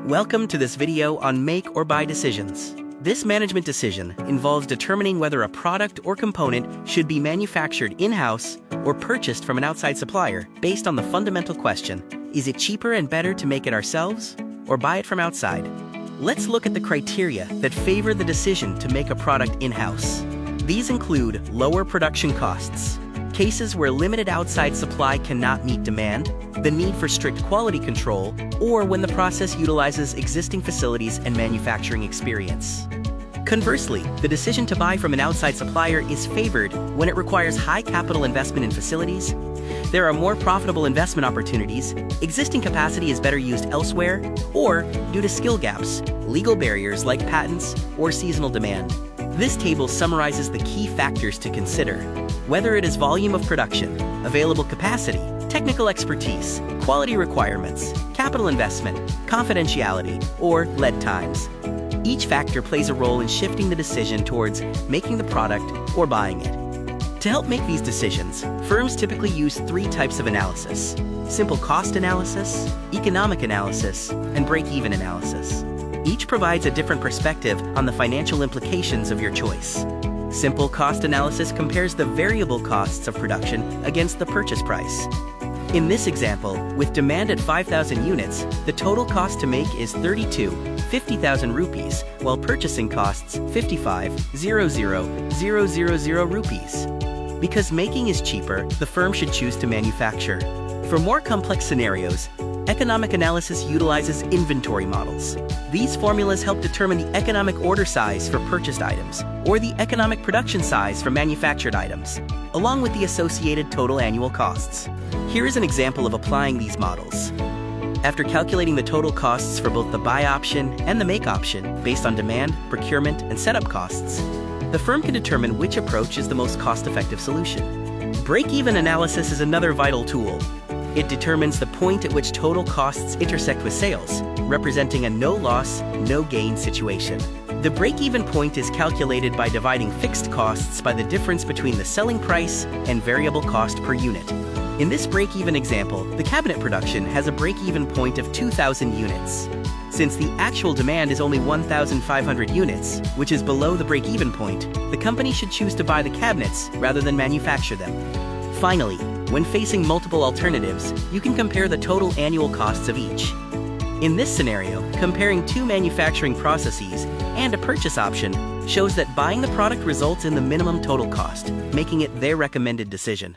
Welcome to this video on make or buy decisions. This management decision involves determining whether a product or component should be manufactured in-house or purchased from an outside supplier based on the fundamental question, is it cheaper and better to make it ourselves or buy it from outside? Let's look at the criteria that favor the decision to make a product in-house. These include lower production costs, cases where limited outside supply cannot meet demand, the need for strict quality control, or when the process utilizes existing facilities and manufacturing experience. Conversely, the decision to buy from an outside supplier is favored when it requires high capital investment in facilities, there are more profitable investment opportunities, existing capacity is better used elsewhere, or due to skill gaps, legal barriers like patents, or seasonal demand. This table summarizes the key factors to consider, whether it is volume of production, available capacity, technical expertise, quality requirements, capital investment, confidentiality, or lead times. Each factor plays a role in shifting the decision towards making the product or buying it. To help make these decisions, firms typically use three types of analysis: simple cost analysis, economic analysis, and break-even analysis. Each provides a different perspective on the financial implications of your choice. Simple cost analysis compares the variable costs of production against the purchase price. In this example, with demand at 5,000 units, the total cost to make is 50,000 rupees, while purchasing costs 55,000 rupees. Because making is cheaper, the firm should choose to manufacture. For more complex scenarios, economic analysis utilizes inventory models. These formulas help determine the economic order size for purchased items, or the economic production size for manufactured items, along with the associated total annual costs. Here is an example of applying these models. After calculating the total costs for both the buy option and the make option based on demand, procurement, and setup costs, the firm can determine which approach is the most cost-effective solution. Break-even analysis is another vital tool. It determines the point at which total costs intersect with sales, representing a no-loss, no-gain situation. The break-even point is calculated by dividing fixed costs by the difference between the selling price and variable cost per unit. In this break-even example, the cabinet production has a break-even point of 2,000 units. Since the actual demand is only 1,500 units, which is below the break-even point, the company should choose to buy the cabinets rather than manufacture them. Finally, when facing multiple alternatives, you can compare the total annual costs of each. In this scenario, comparing two manufacturing processes and a purchase option shows that buying the product results in the minimum total cost, making it their recommended decision.